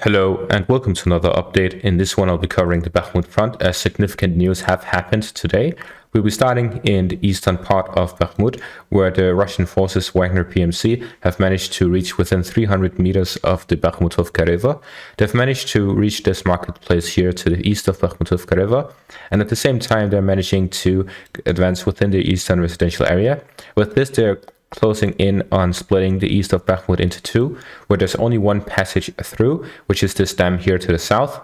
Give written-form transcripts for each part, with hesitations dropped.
Hello and welcome to another update. In this one I'll be covering the Bakhmut front as significant news have happened today. We'll be starting in the eastern part of Bakhmut, where the Russian forces Wagner PMC have managed to reach within 300 meters of the Bakhmutovka River. They've managed to reach this marketplace here to the east of Bakhmutovka River, and at the same time they're managing to advance within the eastern residential area. With this they're closing in on splitting the east of Bakhmut into two, where there's only one passage through, which is this dam here to the south.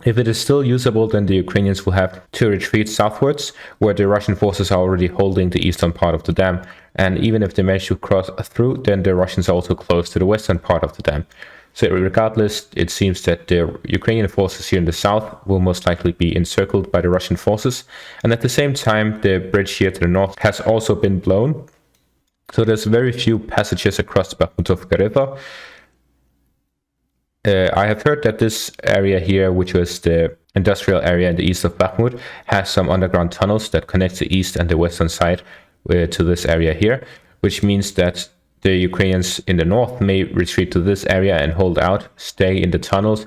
If it is still usable, then the Ukrainians will have to retreat southwards, where the Russian forces are already holding the eastern part of the dam. And even if they manage to cross through, then the Russians are also close to the western part of the dam. So regardless, it seems that the Ukrainian forces here in the south will most likely be encircled by the Russian forces. And at the same time, the bridge here to the north has also been blown. So there's very few passages across the Bakhmutovka River. I have heard that this area here, which was the industrial area in the east of Bakhmut, has some underground tunnels that connect the east and the western side to this area here, which means that the Ukrainians in the north may retreat to this area and hold out, stay in the tunnels,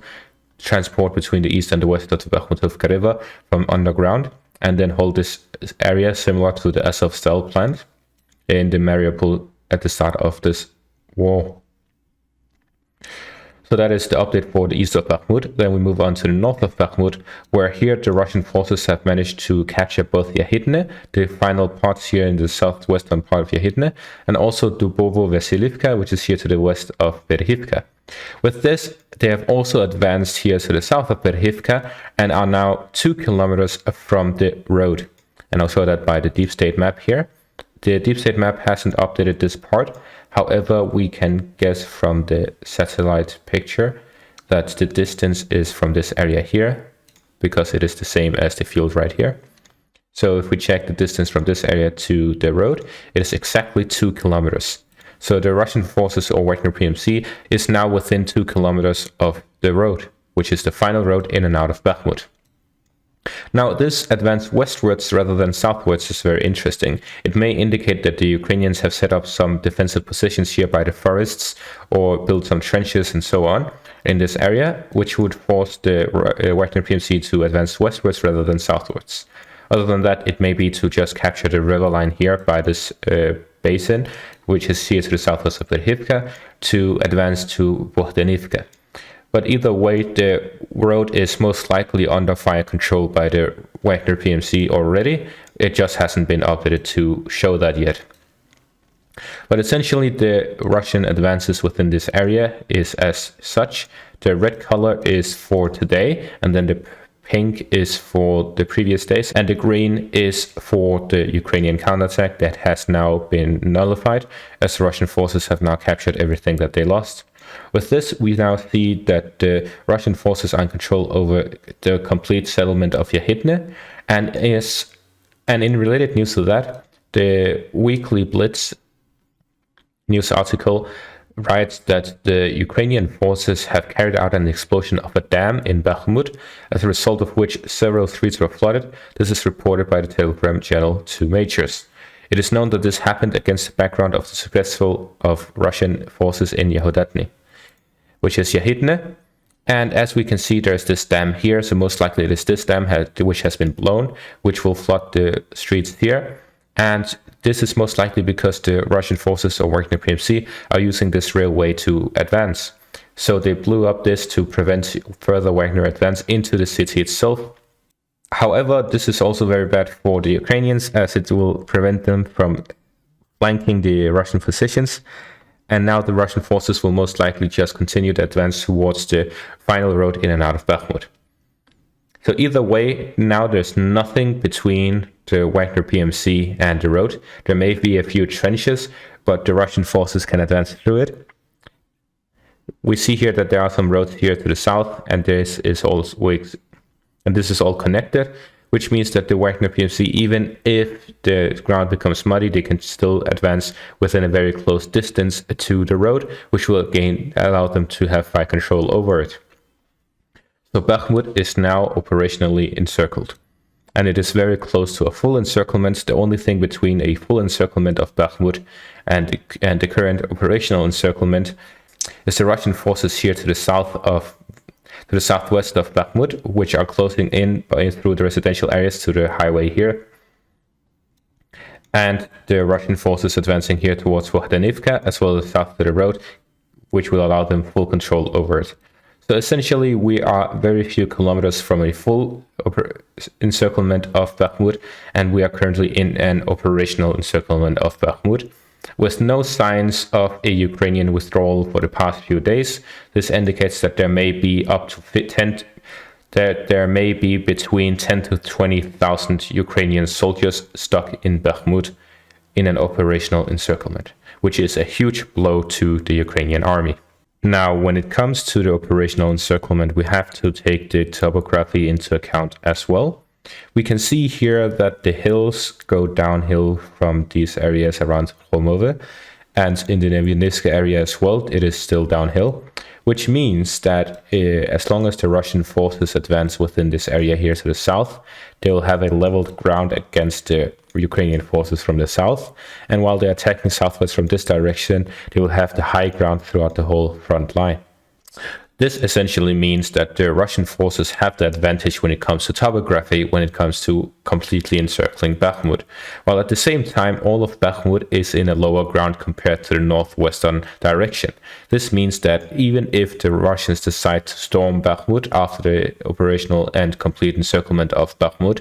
transport between the east and the west of the Bakhmutovka River from underground, and then hold this area similar to the Azovstal plant in the Mariupol at the start of this war. So that is the update for the east of Bakhmut. Then we move on to the north of Bakhmut, where here the Russian forces have managed to capture both Yahidne, the final parts here in the southwestern part of Yahidne, and also Dubovo-Vasilivka, which is here to the west of Berhivka. With this, they have also advanced here to the south of Berhivka and are now 2 kilometers from the road. And I'll show that by the deep state map here. The deep state map hasn't updated this part. However, we can guess from the satellite picture that the distance is from this area here, because it is the same as the field right here. So if we check the distance from this area to the road, it is exactly 2 kilometers. So the Russian forces or Wagner PMC is now within 2 kilometers of the road, which is the final road in and out of Bakhmut. Now, this advance westwards rather than southwards is very interesting. It may indicate that the Ukrainians have set up some defensive positions here by the forests or built some trenches and so on in this area, which would force the Wagner PMC to advance westwards rather than southwards. Other than that, it may be to just capture the river line here by this basin, which is here to the southwest of Berhivka, to advance to Bohdanivka. But either way, the road is most likely under fire control by the Wagner PMC already. It just hasn't been updated to show that yet. But essentially, the Russian advances within this area is as such. The red color is for today, and then the pink is for the previous days, and the green is for the Ukrainian counterattack that has now been nullified, as the Russian forces have now captured everything that they lost. With this, we now see that the Russian forces are in control over the complete settlement of Yahidne, and in related news to that, the weekly Blitz news article writes that the Ukrainian forces have carried out an explosion of a dam in Bakhmut, as a result of which several streets were flooded. This is reported by the Telegram channel 2 Majors. It is known that this happened against the background of the successful of Russian forces in Yehudatny, which is Yahidne. And as we can see, there's this dam here, so most likely it is this dam which has been blown, which will flood the streets here. And this is most likely because the Russian forces or Wagner PMC are using this railway to advance. So they blew up this to prevent further Wagner advance into the city itself. However, this is also very bad for the Ukrainians, as it will prevent them from flanking the Russian positions. And now the Russian forces will most likely just continue to advance towards the final road in and out of Bakhmut. So either way, now there's nothing between the Wagner PMC and the road. There may be a few trenches, but the Russian forces can advance through it. We see here that there are some roads here to the south, and this is all connected, which means that the Wagner PMC, even if the ground becomes muddy, they can still advance within a very close distance to the road, which will again allow them to have fire control over it. So Bakhmut is now operationally encircled, and it is very close to a full encirclement. The only thing between a full encirclement of Bakhmut and the current operational encirclement is the Russian forces here to the southwest of Bakhmut, which are closing in through the residential areas to the highway here. And the Russian forces advancing here towards Vokhdonivka, as well as south to the road, which will allow them full control over it. So essentially, we are very few kilometers from a full encirclement of Bakhmut, and we are currently in an operational encirclement of Bakhmut. With no signs of a Ukrainian withdrawal for the past few days, this indicates that there may be between 10 to 20,000 Ukrainian soldiers stuck in Bakhmut in an operational encirclement, which is a huge blow to the Ukrainian army. Now, when it comes to the operational encirclement, we have to take the topography into account as well. We can see here that the hills go downhill from these areas around Khomove, and in the Nevinivska area as well, it is still downhill, which means that as long as the Russian forces advance within this area here to the south, they will have a leveled ground against the Ukrainian forces from the south, and while they're attacking southwest from this direction, they will have the high ground throughout the whole front line. This essentially means that the Russian forces have the advantage when it comes to topography, when it comes to completely encircling Bakhmut, while at the same time all of Bakhmut is in a lower ground compared to the northwestern direction. This means that even if the Russians decide to storm Bakhmut after the operational and complete encirclement of Bakhmut,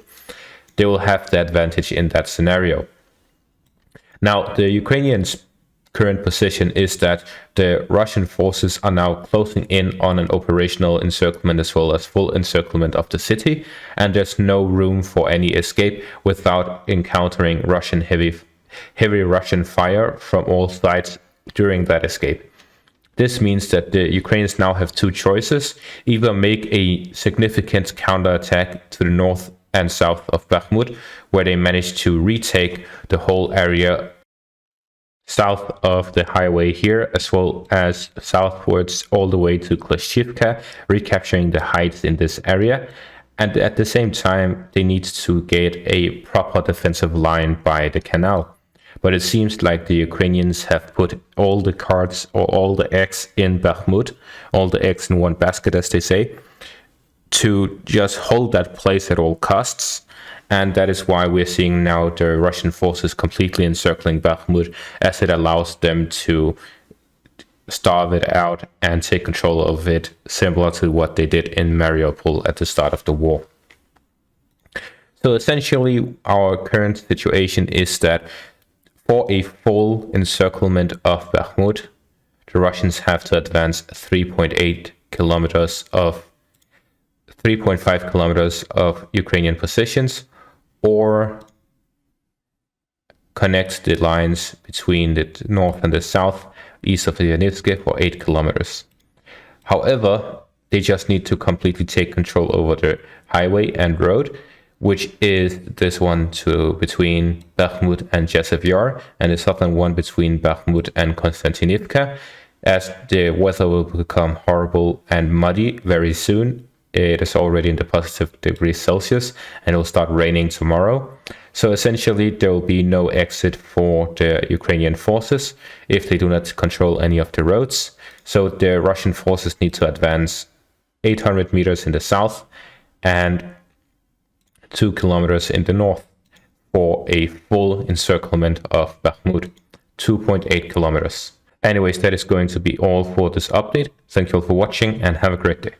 they will have the advantage in that scenario. Now, the Ukrainians' current position is that the Russian forces are now closing in on an operational encirclement as well as full encirclement of the city, and there's no room for any escape without encountering heavy Russian fire from all sides during that escape. This means that the Ukrainians now have two choices: either make a significant counterattack to the north and south of Bakhmut, where they managed to retake the whole area south of the highway here, as well as southwards all the way to Klashivka, recapturing the heights in this area. And at the same time, they need to get a proper defensive line by the canal. But it seems like the Ukrainians have put all the cards or all the eggs in Bakhmut, all the eggs in one basket, as they say, to just hold that place at all costs. And that is why we're seeing now the Russian forces completely encircling Bakhmut, as it allows them to starve it out and take control of it, similar to what they did in Mariupol at the start of the war. So essentially, our current situation is that for a full encirclement of Bakhmut, the Russians have to advance 3.5 kilometers of Ukrainian positions, or connect the lines between the north and the south east of the Nevinivska for 8 kilometers. However, they just need to completely take control over the highway and road, which is this one between Bakhmut and Jazov Yar, and the southern one between Bakhmut and Konstantinivka, as the weather will become horrible and muddy very soon. It is already in the positive degrees Celsius, and it will start raining tomorrow. So essentially, there will be no exit for the Ukrainian forces if they do not control any of the roads. So the Russian forces need to advance 800 meters in the south and 2 kilometers in the north for a full encirclement of Bakhmut, 2.8 kilometers. Anyways, that is going to be all for this update. Thank you all for watching and have a great day.